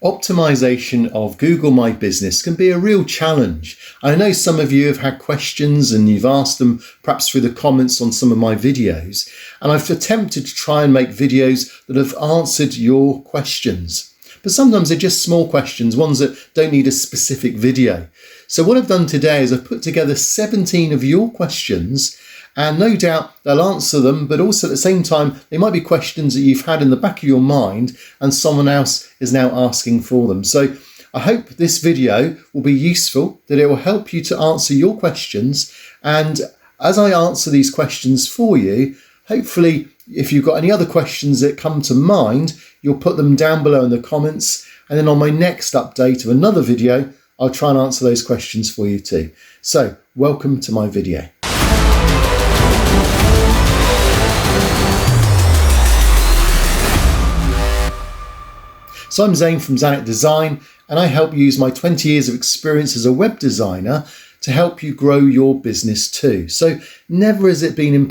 Optimization of Google My Business can be a real challenge. I know some of you have had questions and you've asked them perhaps through the comments on some of my videos, and I've attempted to try and make videos that have answered your questions. But sometimes they're just small questions, ones that don't need a specific video. So what I've done today is I've put together 17 of your questions, and no doubt they'll answer them, but also at the same time, they might be questions that you've had in the back of your mind and someone else is now asking for them. So I hope this video will be useful, that it will help you to answer your questions. And as I answer these questions for you, hopefully, if you've got any other questions that come to mind, you'll put them down below in the comments. And then on my next update of another video, I'll try and answer those questions for you too. So welcome to my video. So I'm Zane from Zanet Design, and I help use my 20 years of experience as a web designer to help you grow your business too. So never has it been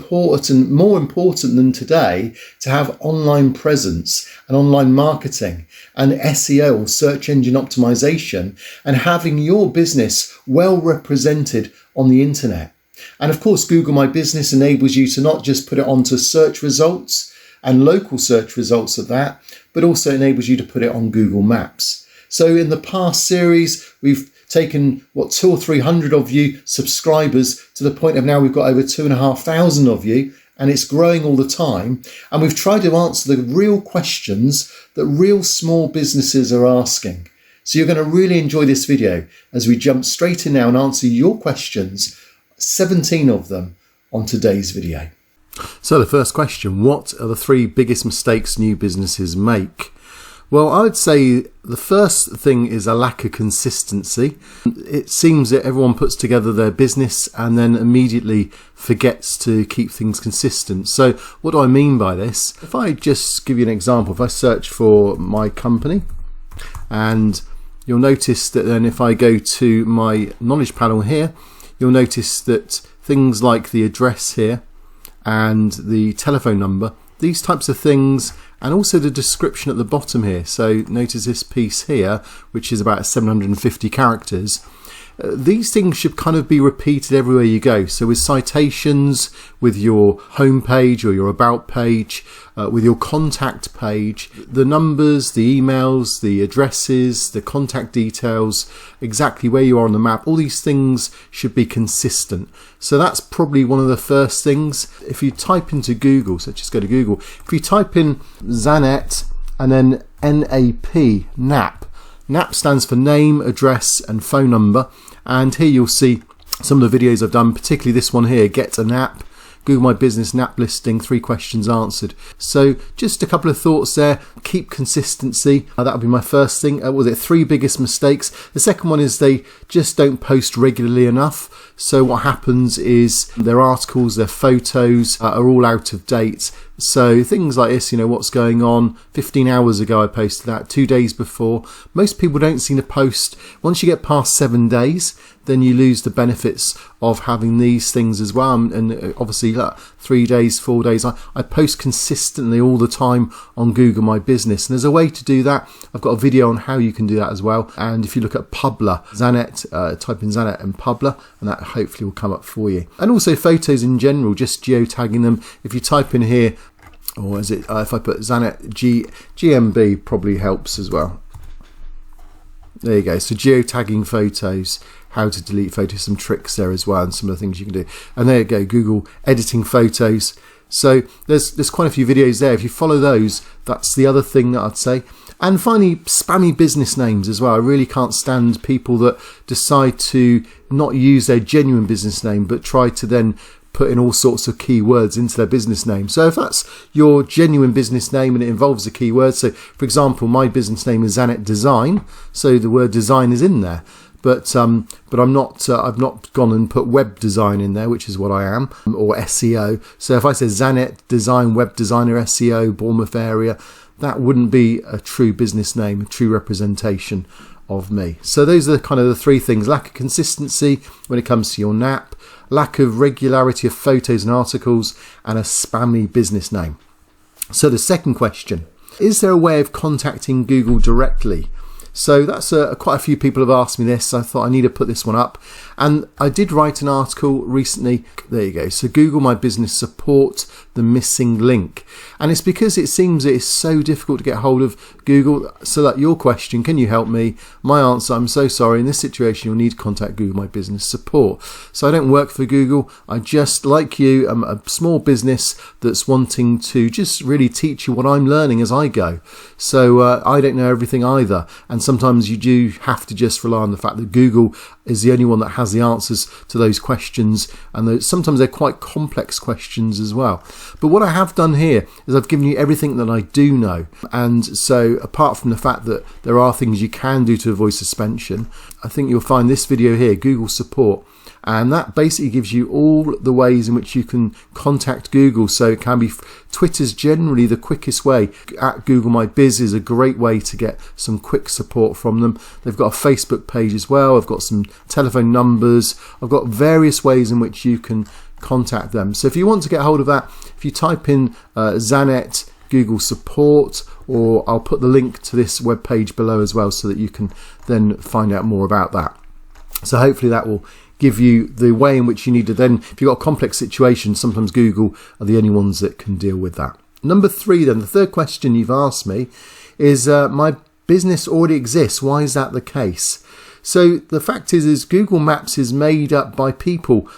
more important than today to have online presence and online marketing and SEO, or search engine optimization, and having your business well represented on the internet. And of course, Google My Business enables you to not just put it onto search results and local search results at that, but also enables you to put it on Google Maps. So in the past series, we've taken 200 or 300 of you subscribers to the point of now we've got over 2,500 of you, and it's growing all the time. And we've tried to answer the real questions that real small businesses are asking. So you're going to really enjoy this video as we jump straight in now and answer your questions, 17 of them on today's video. So the first question, what are the 3 biggest mistakes new businesses make? Well, I would say the first thing is a lack of consistency. It seems that everyone puts together their business and then immediately forgets to keep things consistent. So what do I mean by this? If I just give you an example, if I search for my company, and you'll notice that then if I go to my knowledge panel here, you'll notice that things like the address here and the telephone number, these types of things, and also the description at the bottom here. So notice this piece here, which is about 750 characters. These things should kind of be repeated everywhere you go. So with citations, with your home page or your about page, with your contact page, the numbers, the emails, the addresses, the contact details, exactly where you are on the map, all these things should be consistent. So that's probably one of the first things. If you type into Google, so just go to Google, if you type in Zanet and then NAP, NAP stands for name, address and phone number. And here you'll see some of the videos I've done, particularly this one here, Get a Nap, Google My Business Nap Listing, 3 questions answered. So just a couple of thoughts there. Keep consistency. That would be my first thing. Was it 3 biggest mistakes? The second one is they just don't post regularly enough. So what happens is their articles, their photos are all out of date. So things like this, what's going on. 15 hours ago I posted that, 2 days before. Most people don't seem to post. Once you get past 7 days, then you lose the benefits of having these things as well. And obviously 3 days, 4 days, I post consistently all the time on Google My Business. And there's a way to do that. I've got a video on how you can do that as well. And if you look at Publer, Zanet, type in Zanet and Publer, and that hopefully will come up for you. And also photos in general, just geotagging them. If you type in here, or is it, if I put Zanet, GMB probably helps as well. There you go. So geotagging photos, how to delete photos, some tricks there as well, and some of the things you can do. And there you go, Google editing photos. So there's quite a few videos there. If you follow those, that's the other thing that I'd say. And finally, spammy business names as well. I really can't stand people that decide to not use their genuine business name, but try to then put in all sorts of keywords into their business name. So if that's your genuine business name and it involves a keyword, so for example, my business name is Zanet Design, so the word design is in there. But I'm not. I've not gone and put web design in there, which is what I am, or SEO. So if I say Zanet Design, web designer, SEO, Bournemouth area, that wouldn't be a true business name, a true representation of me. So those are kind of the 3 things: lack of consistency when it comes to your NAP, lack of regularity of photos and articles, and a spammy business name. So the second question: is there a way of contacting Google directly? So that's quite a few people have asked me this, so I thought I need to put this one up. And I did write an article recently. There you go. So Google My Business support the missing link. And it's because it seems it is so difficult to get hold of Google. So that your question, can you help me? My answer, I'm so sorry. In this situation, you'll need to contact Google My Business support. So I don't work for Google. I just, like you, am a small business that's wanting to just really teach you what I'm learning as I go. So I don't know everything either. And sometimes you do have to just rely on the fact that Google is the only one that has the answers to those questions, and sometimes they're quite complex questions as well. But what I have done here is I've given you everything that I do know, and so apart from the fact that there are things you can do to avoid suspension, I think you'll find this video here, Google support, and that basically gives you all the ways in which you can contact Google. So it can be Twitter's generally the quickest way. At Google My Biz is a great way to get some quick support from them. They've got a Facebook page as well. I've got some telephone numbers. I've got various ways in which you can contact them. So if you want to get hold of that, if you type in Zanet Google support, or I'll put the link to this web page below as well so that you can then find out more about that. So hopefully that will give you the way in which you need to then, if you've got a complex situation, sometimes Google are the only ones that can deal with that. Number 3 then, the third question you've asked me is, my business already exists. Why is that the case? So the fact is Google Maps is made up by people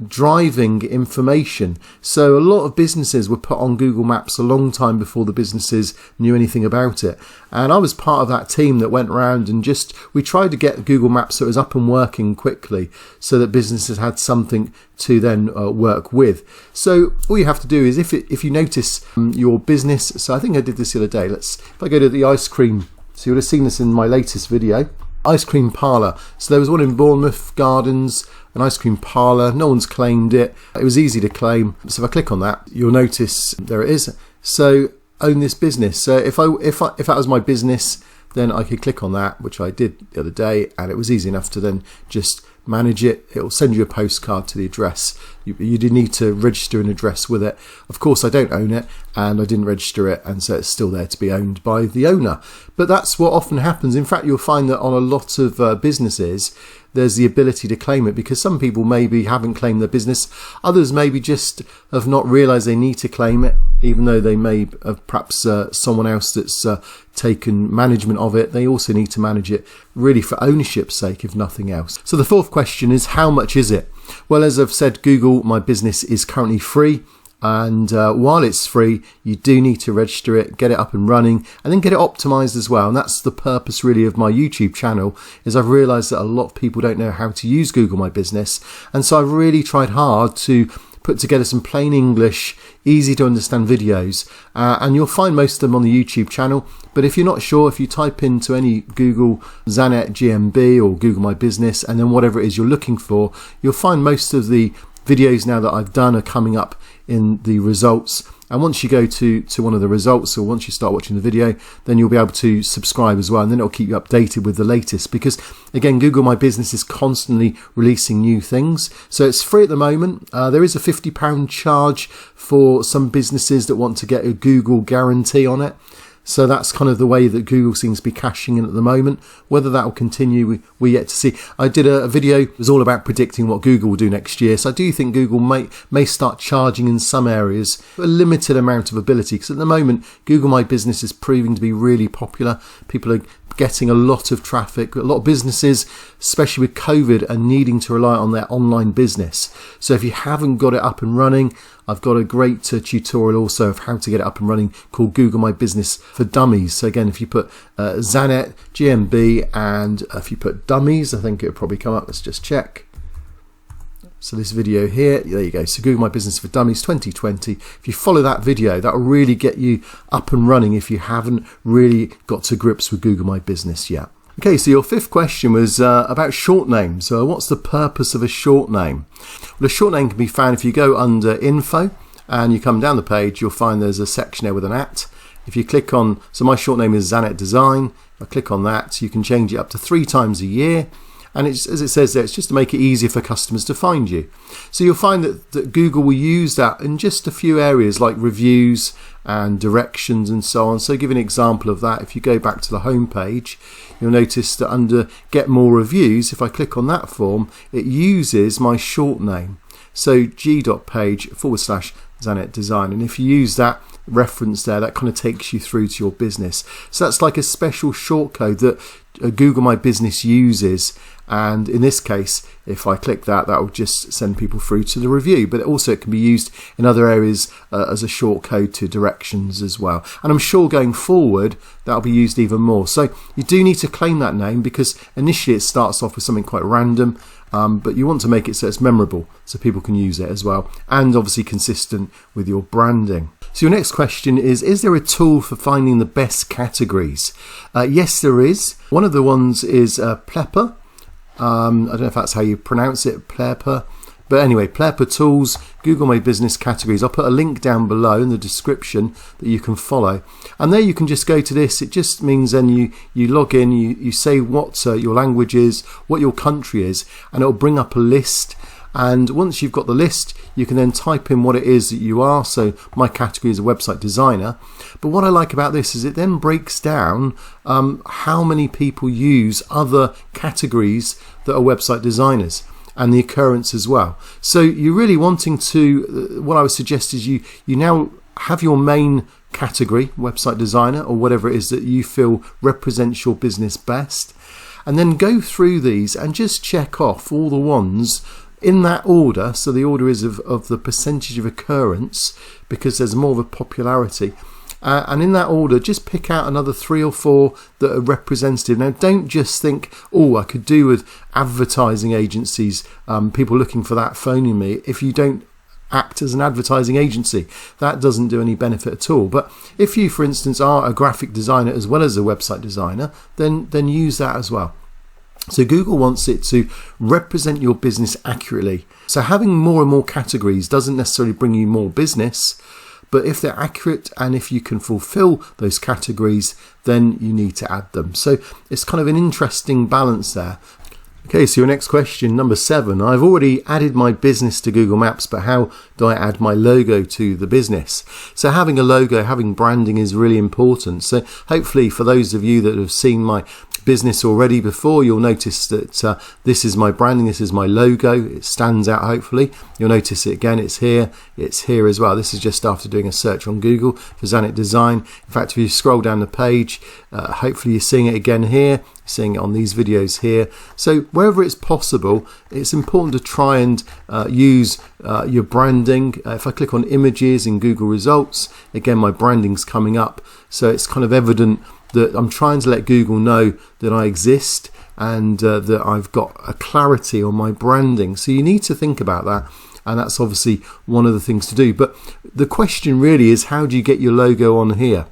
driving information. So a lot of businesses were put on Google Maps a long time before the businesses knew anything about it. And I was part of that team that went around and we tried to get Google Maps so it was up and working quickly so that businesses had something to then work with. So all you have to do is if you notice your business, so I think I did this the other day, if I go to the ice cream, so you would have seen this in my latest video, ice cream parlour. So there was one in Bournemouth Gardens, an ice cream parlour. No one's claimed it. It was easy to claim. So if I click on that, you'll notice there it is. So own this business. So if that was my business, then I could click on that, which I did the other day, and it was easy enough to then just manage it. It will send you a postcard to the address. You did need to register an address with it. Of course, I don't own it, and I didn't register it, and so it's still there to be owned by the owner. But that's what often happens. In fact, you'll find that on a lot of businesses, there's the ability to claim it, because some people maybe haven't claimed their business. Others maybe just have not realised they need to claim it, even though they may have perhaps someone else that's taken management of it. They also need to manage it really for ownership's sake, if nothing else. So the fourth question is, how much is it? Well, as I've said, Google My Business is currently free. And while it's free, you do need to register it, get it up and running, and then get it optimized as well. And that's the purpose really of my YouTube channel, is I've realized that a lot of people don't know how to use Google My Business. And so I've really tried hard to put together some plain English, easy to understand videos, and you'll find most of them on the YouTube channel. But if you're not sure, if you type into any Google Zanet GMB or Google My Business, and then whatever it is you're looking for, you'll find most of the videos now that I've done are coming up in the results. And once you go to one of the results, or once you start watching the video, then you'll be able to subscribe as well, and then it'll keep you updated with the latest, because again, Google My Business is constantly releasing new things. So it's free at the moment. There is a £50 charge for some businesses that want to get a Google guarantee on it. So that's kind of the way that Google seems to be cashing in at the moment. Whether that will continue, we're yet to see. I did a video, it was all about predicting what Google will do next year. So I do think Google may start charging in some areas a limited amount of ability, because at the moment, Google My Business is proving to be really popular. People are getting a lot of traffic. A lot of businesses, especially with COVID, are needing to rely on their online business. So if you haven't got it up and running, I've got a great tutorial also of how to get it up and running called Google My Business for Dummies. So again, if you put Zanet, GMB, and if you put dummies, I think it'll probably come up. Let's just check. So this video here, there you go. So Google My Business for Dummies 2020. If you follow that video, that will really get you up and running if you haven't really got to grips with Google My Business yet. Okay, so your fifth question was about short names. So what's the purpose of a short name? Well, a short name can be found if you go under info and you come down the page, you'll find there's a section there with an @ If you click on, so my short name is Zanet Design. If I click on that, you can change it up to 3 times a year. And it's, as it says there, it's just to make it easier for customers to find you. So you'll find that Google will use that in just a few areas like reviews and directions and so on. So I'll give you an example of that. If you go back to the home page, you'll notice that under Get More Reviews, if I click on that form, it uses my short name. So g.page/Zanet Design. And if you use that reference there, that kind of takes you through to your business. So that's like a special shortcode that Google My Business uses. And in this case, if I click that, that will just send people through to the review. But also it can be used in other areas as a shortcode to directions as well. And I'm sure going forward, that'll be used even more. So you do need to claim that name, because initially it starts off with something quite random. But you want to make it so it's memorable, so people can use it as well, and obviously consistent with your branding. So your next question is there a tool for finding the best categories? Yes, there is. One of the ones is Plepper. I don't know if that's how you pronounce it, Plepper. But anyway, Plepper Tools, Google My Business categories. I'll put a link down below in the description that you can follow. And there you can just go to this. It just means then you log in, you say what your language is, what your country is, and it'll bring up a list. And once you've got the list, you can then type in what it is that you are. So my category is a website designer. But what I like about this is it then breaks down how many people use other categories that are website designers, and the occurrence as well. So you're really wanting to, what I would suggest is you now have your main category, website designer, or whatever it is that you feel represents your business best, and then go through these and just check off all the ones in that order. So the order is of the percentage of occurrence, because there's more of a popularity. And in that order, just pick out another 3 or 4 that are representative. Now, don't just think, oh, I could do with advertising agencies, people looking for that phoning me. If you don't act as an advertising agency, that doesn't do any benefit at all. But if you, for instance, are a graphic designer as well as a website designer, then use that as well. So Google wants it to represent your business accurately. So having more and more categories doesn't necessarily bring you more business, but if they're accurate and if you can fulfill those categories, then you need to add them. So it's kind of an interesting balance there. Okay, so your next question, number 7. I've already added my business to Google Maps, but how do I add my logo to the business? So having a logo, having branding is really important. So hopefully for those of you that have seen my business already before, you'll notice that this is my branding, this is my logo. It stands out, hopefully. You'll notice it again, it's here as well. This is just after doing a search on Google for Zanet Design. In fact, if you scroll down the page, hopefully you're seeing it again here, you're seeing it on these videos here. So wherever it's possible, it's important to try and use your branding. If I click on images in Google results, again my branding's coming up, so it's kind of evident that I'm trying to let Google know that I exist and that I've got a clarity on my branding. So you need to think about that, and that's obviously one of the things to do. But the question really is, how do you get your logo on here?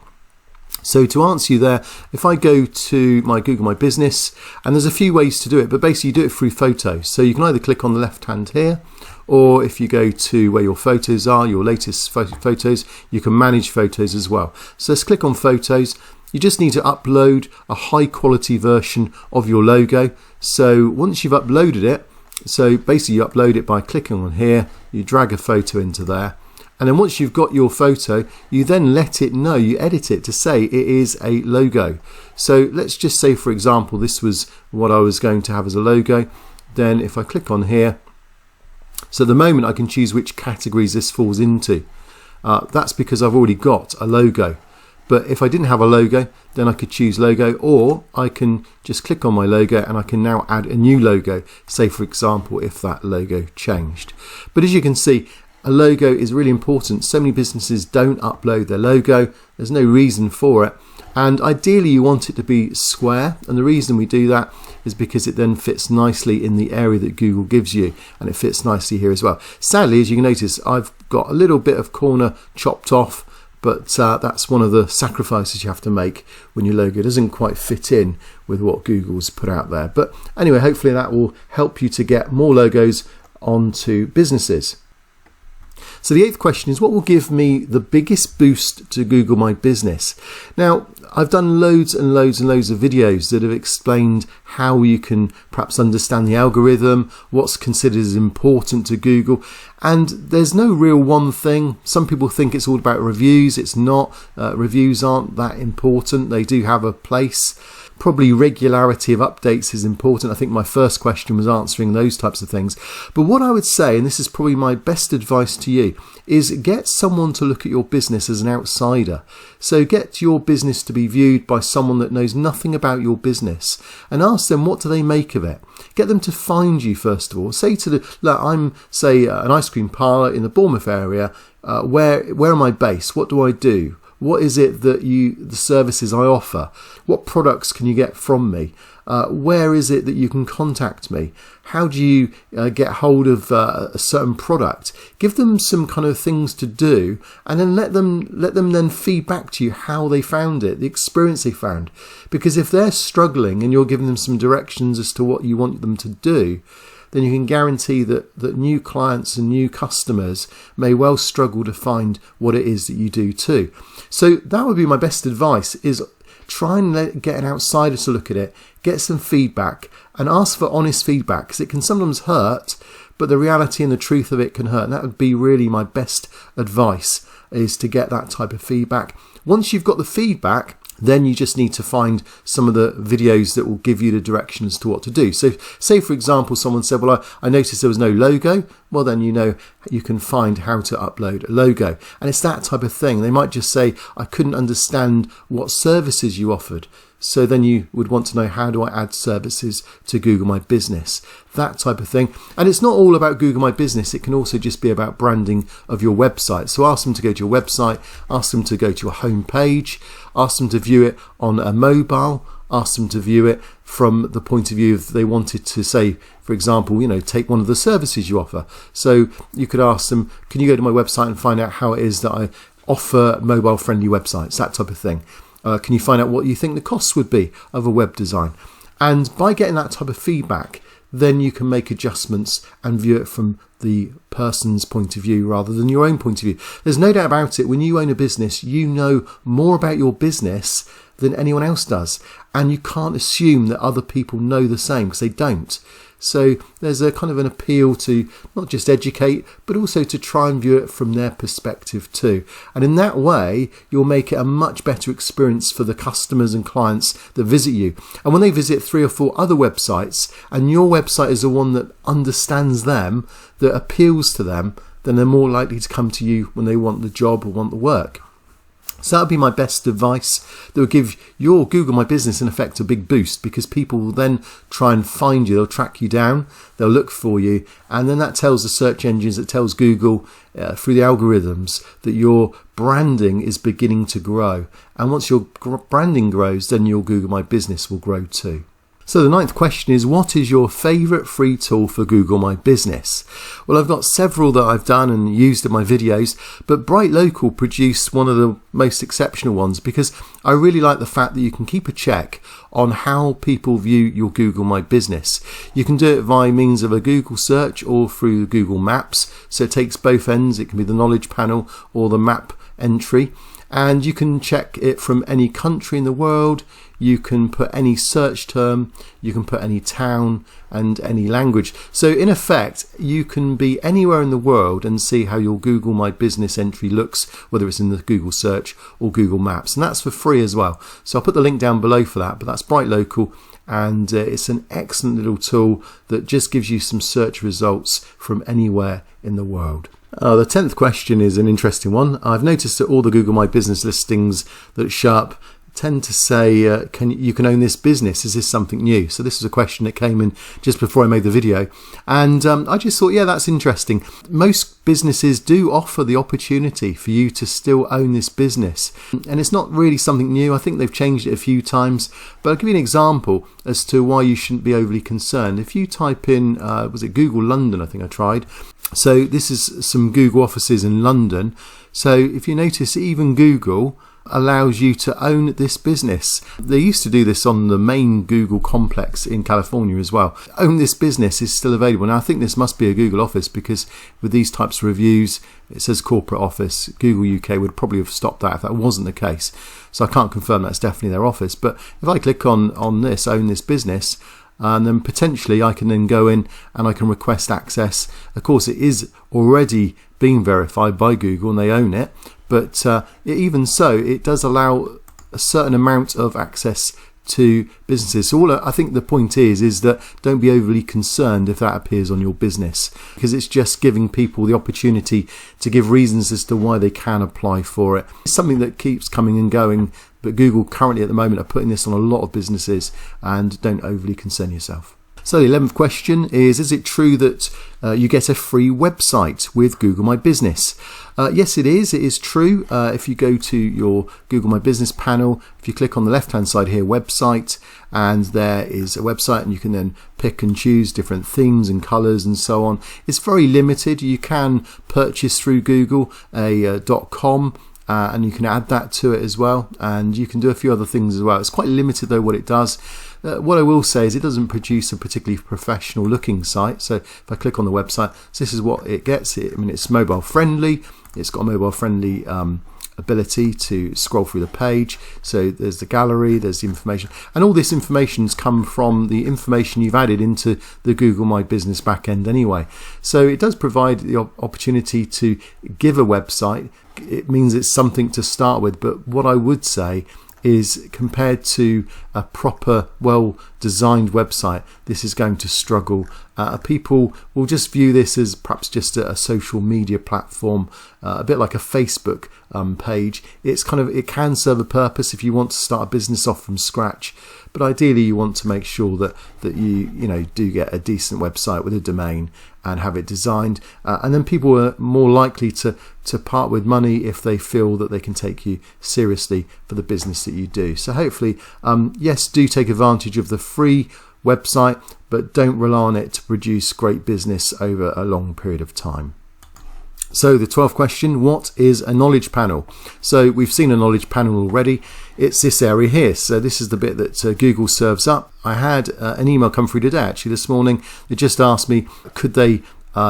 So to answer you there, if I go to my Google My Business, and there's a few ways to do it, but basically you do it through photos. So you can either click on the left hand here, or if you go to where your photos are, your latest photos, you can manage photos as well. So let's click on photos. You just need to upload a high quality version of your logo. So once you've uploaded it, so basically you upload it by clicking on here, you drag a photo into there, and then once you've got your photo, you then let it know, you edit it to say it is a logo. So let's just say, for example, this was what I was going to have as a logo. Then if I click on here, so at the moment I can choose which categories this falls into. That's because I've already got a logo. But if I didn't have a logo, then I could choose logo, or I can just click on my logo and I can now add a new logo, say for example if that logo changed. But as you can see, a logo is really important. So many businesses don't upload their logo. There's no reason for it. And ideally you want it to be square, and the reason we do that is because it then fits nicely in the area that Google gives you, and it fits nicely here as well. Sadly, as you can notice, I've got a little bit of corner chopped off, but that's one of the sacrifices you have to make when your logo doesn't quite fit in with what Google's put out there. But anyway, hopefully that will help you to get more logos onto businesses. So the eighth question is, what will give me the biggest boost to Google My Business? Now, I've done loads and loads and loads of videos that have explained how you can perhaps understand the algorithm, what's considered as important to Google, and there's no real one thing. Some people think it's all about reviews. It's not. Reviews aren't that important. They do have a place. Probably regularity of updates is important. I think my first question was answering those types of things. But what I would say, and this is probably my best advice to you, is get someone to look at your business as an outsider. So get your business to be viewed by someone that knows nothing about your business and ask them, what do they make of it? Get them to find you first of all. Say to the, look, I'm say an ice cream parlour in the Bournemouth area. Where am I based? What do I do? What is it that the services I offer? What products can you get from me? Where is it that you can contact me? How do you get hold of a certain product? Give them some kind of things to do, and then let them then feed back to you how they found it, the experience they found. Because if they're struggling and you're giving them some directions as to what you want them to do, then you can guarantee that new clients and new customers may well struggle to find what it is that you do too. So that would be my best advice, is try and get an outsider to look at it, get some feedback, and ask for honest feedback, because it can sometimes hurt, but the reality and the truth of it can hurt. And that would be really my best advice, is to get that type of feedback. Once you've got the feedback, then you just need to find some of the videos that will give you the direction as to what to do. So say, for example, someone said, well, I noticed there was no logo. Well, then you can find how to upload a logo. And it's that type of thing. They might just say, I couldn't understand what services you offered. So then you would want to know, how do I add services to Google My Business? That type of thing. And it's not all about Google My Business. It can also just be about branding of your website. So ask them to go to your website, ask them to go to your home page, ask them to view it on a mobile, ask them to view it from the point of view of they wanted to say, for example, take one of the services you offer. So you could ask them, can you go to my website and find out how it is that I offer mobile friendly websites, that type of thing. Can you find out what you think the costs would be of a web design? And by getting that type of feedback, then you can make adjustments and view it from the person's point of view rather than your own point of view. There's no doubt about it, when you own a business, you know more about your business than anyone else does. And you can't assume that other people know the same, because they don't. So there's a kind of an appeal to not just educate, but also to try and view it from their perspective too. And in that way, you'll make it a much better experience for the customers and clients that visit you. And when they visit 3 or 4 other websites, and your website is the one that understands them, that appeals to them, then they're more likely to come to you when they want the job or want the work. So that would be my best advice. That would give your Google My Business, in effect, a big boost, because people will then try and find you. They'll track you down, they'll look for you, and then that tells the search engines, it tells Google through the algorithms that your branding is beginning to grow. And once your branding grows, then your Google My Business will grow too. So the 9th question is, what is your favourite free tool for Google My Business? Well, I've got several that I've done and used in my videos, but Bright Local produced one of the most exceptional ones, because I really like the fact that you can keep a check on how people view your Google My Business. You can do it via means of a Google search or through Google Maps. So it takes both ends. It can be the knowledge panel or the map entry. And you can check it from any country in the world. You can put any search term, you can put any town and any language. So in effect, you can be anywhere in the world and see how your Google My Business entry looks, whether it's in the Google search or Google Maps. And that's for free as well. So I'll put the link down below for that, but that's Bright Local. And it's an excellent little tool that just gives you some search results from anywhere in the world. The 10th question is an interesting one. I've noticed that all the Google My Business listings that show up tend to say, you can own this business. Is this something new? So this is a question that came in just before I made the video. And I just thought, yeah, that's interesting. Most businesses do offer the opportunity for you to still own this business. And it's not really something new. I think they've changed it a few times. But I'll give you an example as to why you shouldn't be overly concerned. If you type in, was it Google London, I think I tried. So this is some Google offices in London. So if you notice, even Google allows you to own this business. They used to do this on the main Google complex in California as well. Own this business is still available. Now I think this must be a Google office, because with these types of reviews, it says corporate office. Google UK would probably have stopped that if that wasn't the case. So I can't confirm that's definitely their office. But if I click on this, own this business, and then potentially I can then go in and I can request access. Of course, it is already being verified by Google and they own it, but even so, it does allow a certain amount of access to businesses. So I think the point is that don't be overly concerned if that appears on your business, because it's just giving people the opportunity to give reasons as to why they can apply for it. It's something that keeps coming and going, but Google currently at the moment are putting this on a lot of businesses, and don't overly concern yourself. So the 11th question is it true that you get a free website with Google My Business? Yes, it is. It is true. If you go to your Google My Business panel, if you click on the left-hand side here, website, and there is a website, and you can then pick and choose different themes and colors and so on. It's very limited. You can purchase through Google a .com. And you can add that to it as well, and you can do a few other things as well. It's quite limited though what it does. What I will say is it doesn't produce a particularly professional looking site. So if I click on the website, so this is what it gets. It's mobile friendly. It's got a mobile friendly ability to scroll through the page. So there's the gallery, there's the information, and all this information's come from the information you've added into the Google My Business backend anyway. So it does provide the opportunity to give a website. It means it's something to start with, but what I would say is, compared to a proper, well-designed website, this is going to struggle. People will just view this as perhaps just a social media platform, a bit like a Facebook page. It can serve a purpose if you want to start a business off from scratch, but ideally you want to make sure that you do get a decent website with a domain and have it designed, and then people are more likely to part with money if they feel that they can take you seriously for the business that you do. So hopefully, yes, do take advantage of the free website, but don't rely on it to produce great business over a long period of time. So the 12th question, what is a knowledge panel? So we've seen a knowledge panel already. It's this area here. So this is the bit that Google serves up. I had an email come through today, actually this morning. It just asked me, could they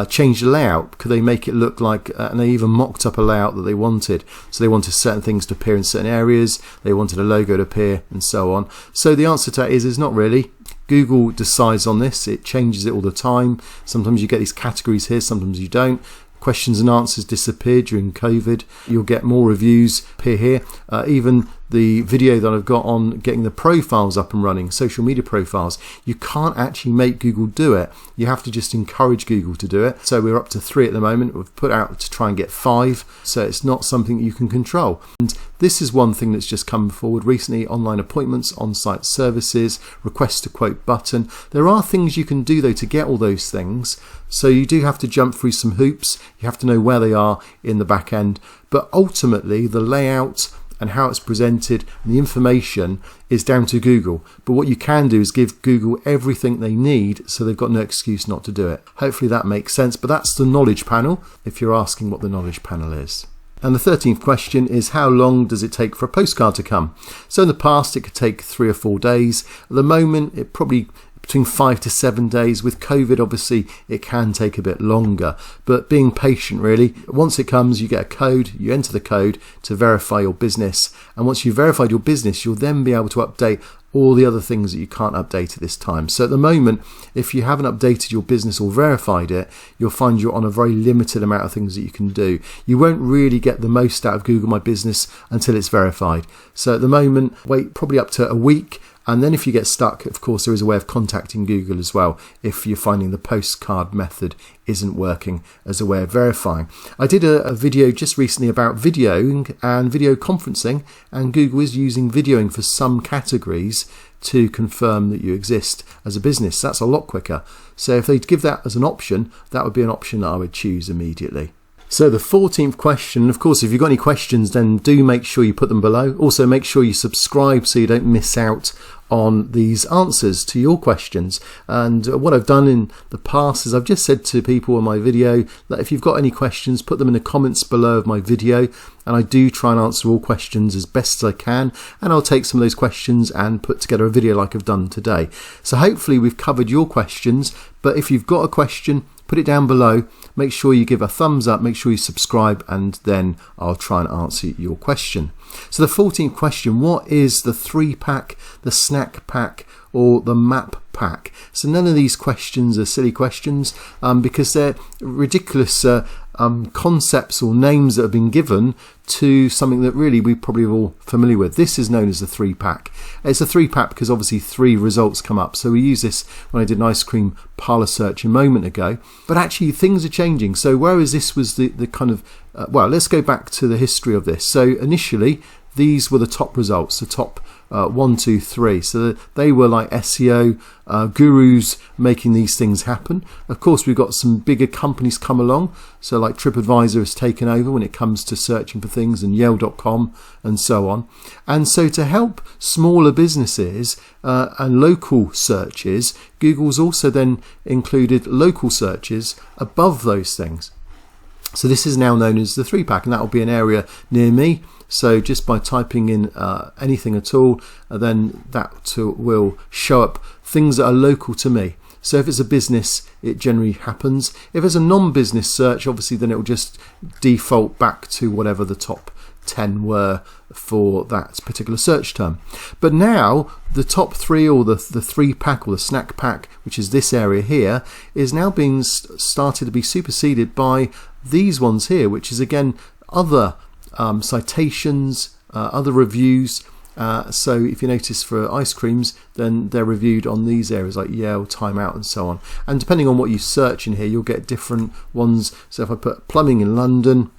change the layout? Could they make it look like, and they even mocked up a layout that they wanted. So they wanted certain things to appear in certain areas. They wanted a logo to appear and so on. So the answer to that is not really. Google decides on this. It changes it all the time. Sometimes you get these categories here, sometimes you don't. Questions and answers disappeared during COVID. You'll get more reviews appear here. Even the video that I've got on getting the profiles up and running, social media profiles, you can't actually make Google do it. You have to just encourage Google to do it. So we're up to 3 at the moment. We've put out to try and get 5. So it's not something that you can control. And this is one thing that's just come forward recently: online appointments, on-site services, request to quote button. There are things you can do though to get all those things. So you do have to jump through some hoops. You have to know where they are in the back end. But ultimately, the layout and how it's presented and the information is down to Google. But what you can do is give Google everything they need, so they've got no excuse not to do it. Hopefully that makes sense. But that's the knowledge panel, if you're asking what the knowledge panel is. And the 13th question is, how long does it take for a postcard to come? So in the past, it could take 3 or 4 days. At the moment, it probably between 5 to 7 days. With COVID, obviously, it can take a bit longer, but being patient really. Once it comes, you get a code, you enter the code to verify your business. And once you've verified your business, you'll then be able to update all the other things that you can't update at this time. So at the moment, if you haven't updated your business or verified it, you'll find you're on a very limited amount of things that you can do. You won't really get the most out of Google My Business until it's verified. So at the moment, wait probably up to a week. And then if you get stuck, of course, there is a way of contacting Google as well if you're finding the postcard method isn't working as a way of verifying. I did a video just recently about videoing and video conferencing, and Google is using videoing for some categories to confirm that you exist as a business. That's a lot quicker. So if they give that as an option, that would be an option that I would choose immediately. So the 14th question, of course, if you've got any questions, then do make sure you put them below. Also, make sure you subscribe so you don't miss out on these answers to your questions. And what I've done in the past is I've just said to people in my video that if you've got any questions, put them in the comments below of my video, and I do try and answer all questions as best as I can, and I'll take some of those questions and put together a video like I've done today. So hopefully we've covered your questions, but if you've got a question, put it down below. Make sure you give a thumbs up, make sure you subscribe, and then I'll try and answer your question. So the 14th question, what is the 3-pack, the snack pack, or the map pack? So none of these questions are silly questions because they're ridiculous concepts or names that have been given to something that really we probably are all familiar with. This is known as the 3-pack. It's a 3-pack because obviously 3 results come up. So we use this when I did an ice cream parlour search a moment ago. But actually things are changing. So whereas this was the kind of, well, let's go back to the history of this. So initially these were the top results, the top 1, 2, 3. So they were like SEO gurus making these things happen. Of course, we've got some bigger companies come along. So like TripAdvisor has taken over when it comes to searching for things, and Yale.com and so on. And so to help smaller businesses and local searches, Google's also then included local searches above those things. So this is now known as the 3-pack, and that will be an area near me. So just by typing in anything at all, then that will show up things that are local to me. So if it's a business, it generally happens. If it's a non-business search, obviously then it will just default back to whatever the top 10 were for that particular search term. But now the top 3, or the 3-pack, or the snack pack, which is this area here, is now being started to be superseded by these ones here, which is again other citations, other reviews. So if you notice for ice creams, then they're reviewed on these areas like Yale, Time Out, and so on. And depending on what you search in here, you'll get different ones. So if I put plumbing in London,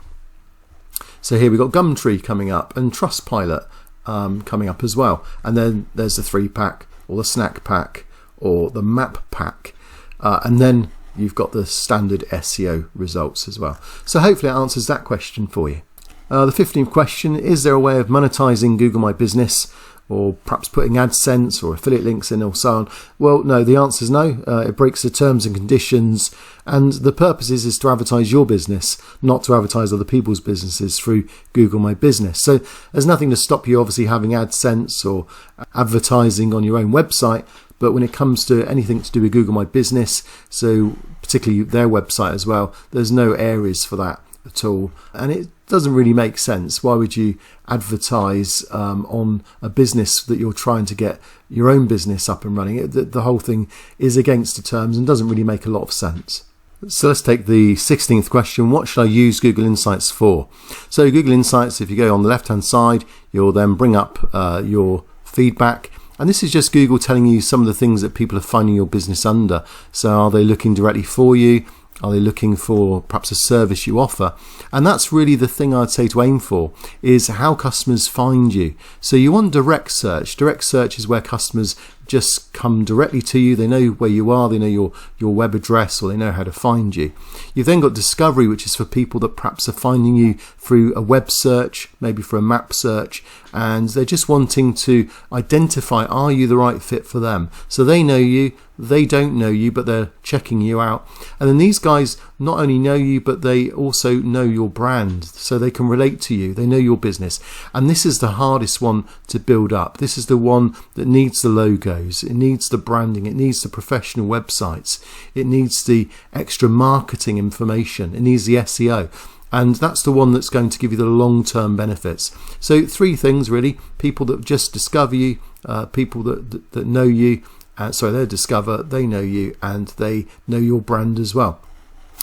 so here we've got Gumtree coming up, and Trustpilot coming up as well. And then there's the 3-pack, or the snack pack, or the map pack. And then you've got the standard SEO results as well. So hopefully it answers that question for you. The 15th question, is there a way of monetizing Google My Business, or perhaps putting AdSense or affiliate links in, or so on? Well, no, the answer is no. It breaks the terms and conditions, and the purpose is to advertise your business, not to advertise other people's businesses through Google My Business. So there's nothing to stop you obviously having AdSense or advertising on your own website, but when it comes to anything to do with Google My Business, so particularly their website as well, there's no areas for that at all, and it doesn't really make sense. Why would you advertise on a business that you're trying to get your own business up and running? The whole thing is against the terms and doesn't really make a lot of sense. So let's take the 16th question. What should I use Google Insights for? So Google Insights, if you go on the left hand side, you'll then bring up your feedback. And this is just Google telling you some of the things that people are finding your business under. So are they looking directly for you? Are they looking for perhaps a service you offer? And that's really the thing I'd say to aim for, is how customers find you. So you want direct search. Direct search is where customers just come directly to you. They know where you are, they know your web address, or they know how to find you. You've then got discovery, which is for people that perhaps are finding you through a web search, maybe for a map search, and they're just wanting to identify, are you the right fit for them? So they know you, they don't know you, but they're checking you out. And then these guys not only know you, but they also know your brand, so they can relate to you, they know your business. And this is the hardest one to build up. This is the one that needs the logos, it needs the branding, it needs the professional websites, it needs the extra marketing information, it needs the SEO. And that's the one that's going to give you the long-term benefits. So 3 things really: people that just discover you, people that know you, they discover, they know you, and they know your brand as well.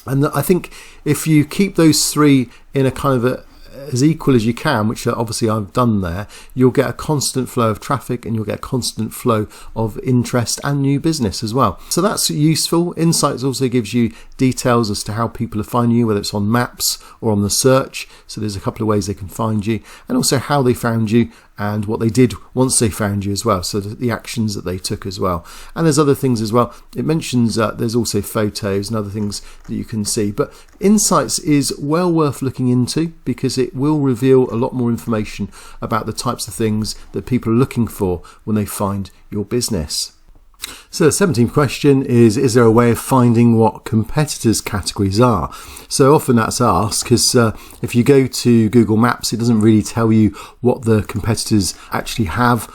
And I think if you keep those 3 in a kind of as equal as you can, which obviously I've done there, you'll get a constant flow of traffic, and you'll get a constant flow of interest and new business as well. So that's useful. Insights also gives you details as to how people are finding you, whether it's on maps or on the search. So there's a couple of ways they can find you, and also how they found you and what they did once they found you as well, so the actions that they took as well. And there's other things as well. It mentions there's also photos and other things that you can see, but Insights is well worth looking into because it will reveal a lot more information about the types of things that people are looking for when they find your business. So the 17th question is there a way of finding what competitors' categories are? So often that's asked because if you go to Google Maps, it doesn't really tell you what the competitors actually have.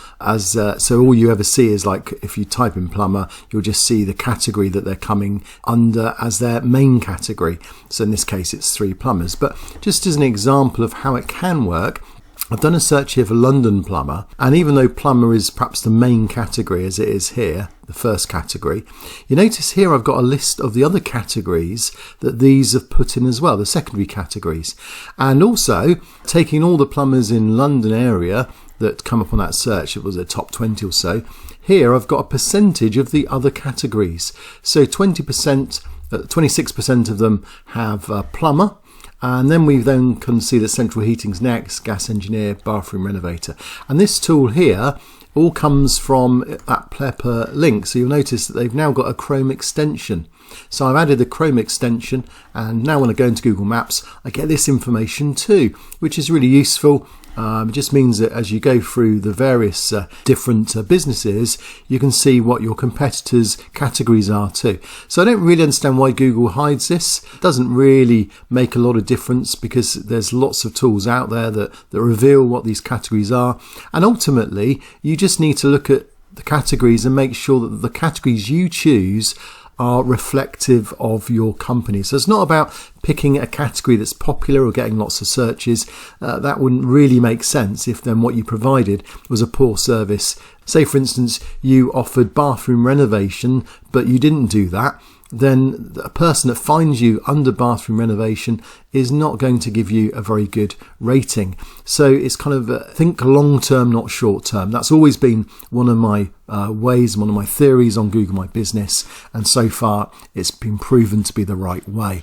So all you ever see is, like, if you type in plumber, you'll just see the category that they're coming under as their main category. So in this case, it's 3 plumbers. But just as an example of how it can work, I've done a search here for London plumber, and even though plumber is perhaps the main category as it is here, the first category, you notice here I've got a list of the other categories that these have put in as well, the secondary categories. And also, taking all the plumbers in London area that come up on that search, it was a top 20 or so, here I've got a percentage of the other categories. So 26% of them have plumber. And then we then can see that central heating's next, gas engineer, bathroom renovator. And this tool here all comes from that Plepper link. So you'll notice that they've now got a Chrome extension. So I've added the Chrome extension, and now when I go into Google Maps, I get this information too, which is really useful. It just means that as you go through the various different businesses, you can see what your competitors' categories are too. So I don't really understand why Google hides this. It doesn't really make a lot of difference because there's lots of tools out there that reveal what these categories are. And ultimately, you just need to look at the categories and make sure that the categories you choose are reflective of your company. So it's not about picking a category that's popular or getting lots of searches. That wouldn't really make sense if then what you provided was a poor service. Say, for instance, you offered bathroom renovation, but you didn't do that. Then a person that finds you under bathroom renovation is not going to give you a very good rating. So it's kind of think long term, not short term. That's always been one of my ways, one of my theories on Google My Business, and so far it's been proven to be the right way.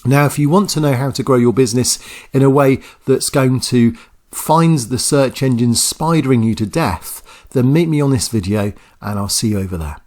Now, if you want to know how to grow your business in a way that's going to find the search engine spidering you to death, then meet me on this video and I'll see you over there.